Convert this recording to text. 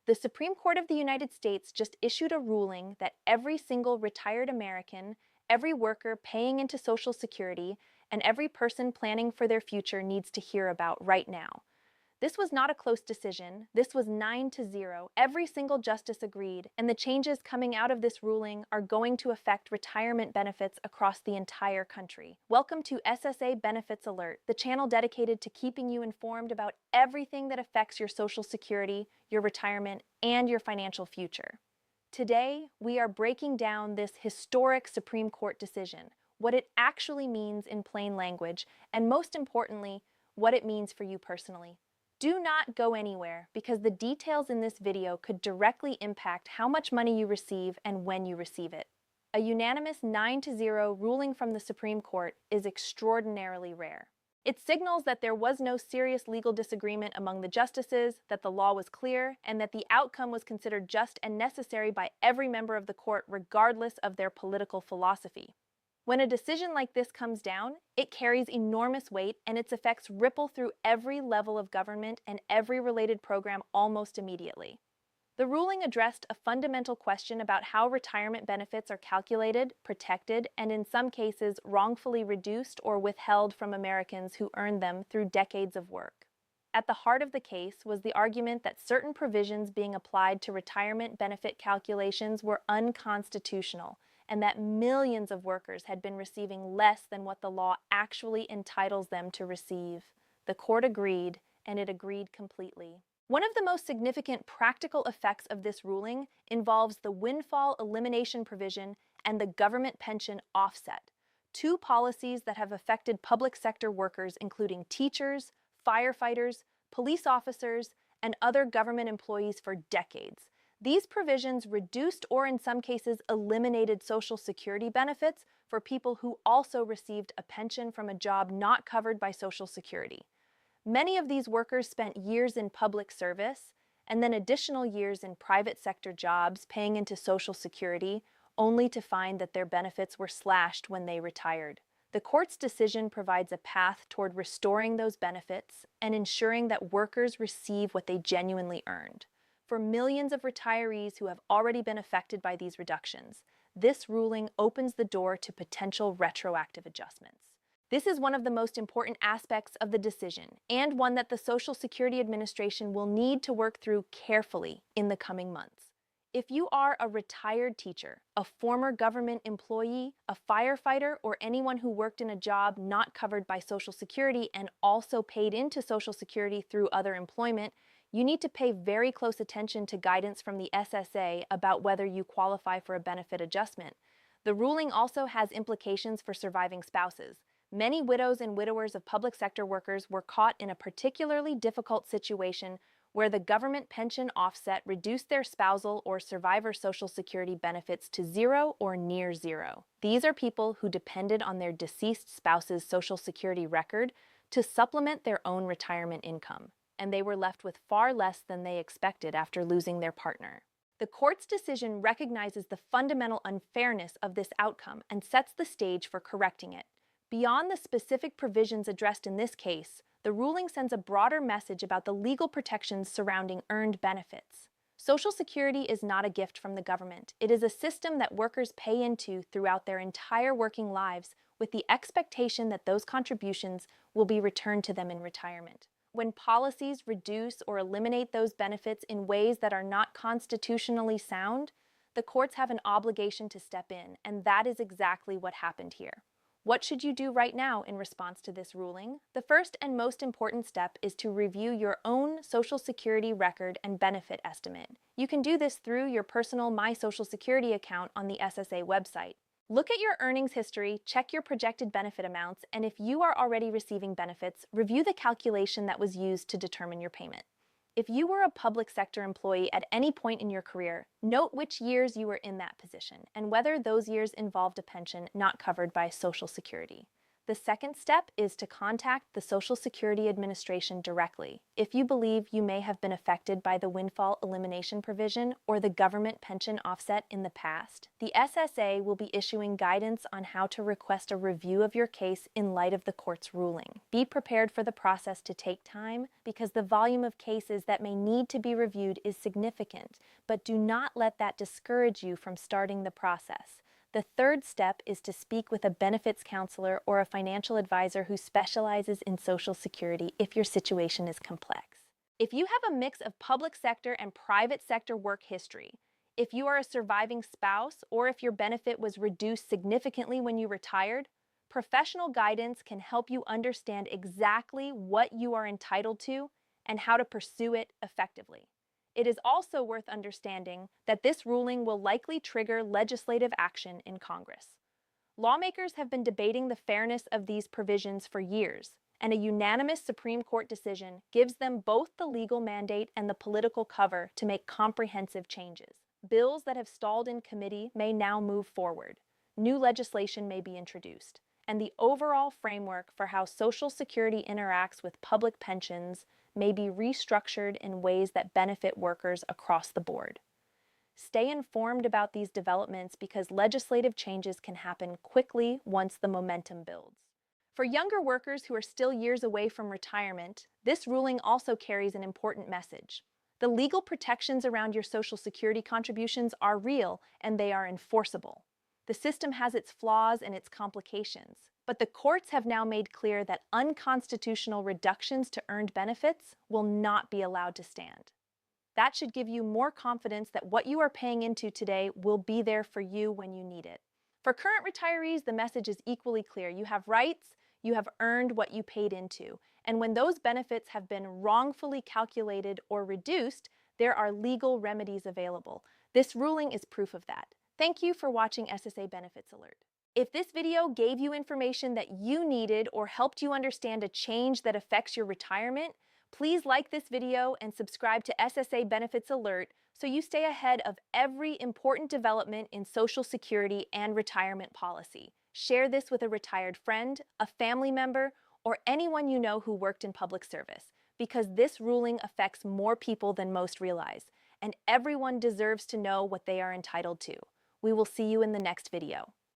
The Supreme Court of the United States just issued a ruling that every single retired American, every worker paying into Social Security, and every person planning for their future needs to hear about right now. This was not a close decision. This was 9-0. Every single justice agreed, and the changes coming out of this ruling are going to affect retirement benefits across the entire country. Welcome to SSA Benefits Alert, the channel dedicated to keeping you informed about everything that affects your Social Security, your retirement, and your financial future. Today, we are breaking down this historic Supreme Court decision, what it actually means in plain language, and most importantly, what it means for you personally. Do not go anywhere because the details in this video could directly impact how much money you receive and when you receive it. A unanimous 9-0 ruling from the Supreme Court is extraordinarily rare. It signals that there was no serious legal disagreement among the justices, that the law was clear, and that the outcome was considered just and necessary by every member of the court regardless of their political philosophy. When a decision like this comes down, it carries enormous weight and its effects ripple through every level of government and every related program almost immediately. The ruling addressed a fundamental question about how retirement benefits are calculated, protected, and in some cases wrongfully reduced or withheld from Americans who earned them through decades of work. At the heart of the case was the argument that certain provisions being applied to retirement benefit calculations were unconstitutional, and that millions of workers had been receiving less than what the law actually entitles them to receive. The court agreed, and it agreed completely. One of the most significant practical effects of this ruling involves the windfall elimination provision and the government pension offset, two policies that have affected public sector workers including teachers, firefighters, police officers, and other government employees for decades. These provisions reduced or in some cases eliminated Social Security benefits for people who also received a pension from a job not covered by Social Security. Many of these workers spent years in public service and then additional years in private sector jobs paying into Social Security, only to find that their benefits were slashed when they retired. The court's decision provides a path toward restoring those benefits and ensuring that workers receive what they genuinely earned. For millions of retirees who have already been affected by these reductions, this ruling opens the door to potential retroactive adjustments. This is one of the most important aspects of the decision, and one that the Social Security Administration will need to work through carefully in the coming months. If you are a retired teacher, a former government employee, a firefighter, or anyone who worked in a job not covered by Social Security and also paid into Social Security through other employment, you need to pay very close attention to guidance from the SSA about whether you qualify for a benefit adjustment. The ruling also has implications for surviving spouses. Many widows and widowers of public sector workers were caught in a particularly difficult situation where the government pension offset reduced their spousal or survivor Social Security benefits to zero or near zero. These are people who depended on their deceased spouse's Social Security record to supplement their own retirement income, and they were left with far less than they expected after losing their partner. The court's decision recognizes the fundamental unfairness of this outcome and sets the stage for correcting it. Beyond the specific provisions addressed in this case, the ruling sends a broader message about the legal protections surrounding earned benefits. Social Security is not a gift from the government. It is a system that workers pay into throughout their entire working lives with the expectation that those contributions will be returned to them in retirement. When policies reduce or eliminate those benefits in ways that are not constitutionally sound, the courts have an obligation to step in, and that is exactly what happened here. What should you do right now in response to this ruling? The first and most important step is to review your own Social Security record and benefit estimate. You can do this through your personal My Social Security account on the SSA website. Look at your earnings history, check your projected benefit amounts, and if you are already receiving benefits, review the calculation that was used to determine your payment. If you were a public sector employee at any point in your career, note which years you were in that position and whether those years involved a pension not covered by Social Security. The second step is to contact the Social Security Administration directly if you believe you may have been affected by the windfall elimination provision or the government pension offset in the past. The SSA will be issuing guidance on how to request a review of your case in light of the court's ruling. Be prepared for the process to take time because the volume of cases that may need to be reviewed is significant, but do not let that discourage you from starting the process. The third step is to speak with a benefits counselor or a financial advisor who specializes in Social Security if your situation is complex. If you have a mix of public sector and private sector work history, if you are a surviving spouse, or if your benefit was reduced significantly when you retired, professional guidance can help you understand exactly what you are entitled to and how to pursue it effectively. It is also worth understanding that this ruling will likely trigger legislative action in Congress. Lawmakers have been debating the fairness of these provisions for years, and a unanimous Supreme Court decision gives them both the legal mandate and the political cover to make comprehensive changes. Bills that have stalled in committee may now move forward. New legislation may be introduced, and the overall framework for how Social Security interacts with public pensions may be restructured in ways that benefit workers across the board. Stay informed about these developments because legislative changes can happen quickly once the momentum builds. For younger workers who are still years away from retirement, this ruling also carries an important message. The legal protections around your Social Security contributions are real and they are enforceable. The system has its flaws and its complications, but the courts have now made clear that unconstitutional reductions to earned benefits will not be allowed to stand. That should give you more confidence that what you are paying into today will be there for you when you need it. For current retirees, the message is equally clear. You have rights, you have earned what you paid into, and when those benefits have been wrongfully calculated or reduced, there are legal remedies available. This ruling is proof of that. Thank you for watching SSA Benefits Alert. If this video gave you information that you needed or helped you understand a change that affects your retirement, please like this video and subscribe to SSA Benefits Alert so you stay ahead of every important development in Social Security and retirement policy. Share this with a retired friend, a family member, or anyone you know who worked in public service, because this ruling affects more people than most realize, and everyone deserves to know what they are entitled to. We will see you in the next video.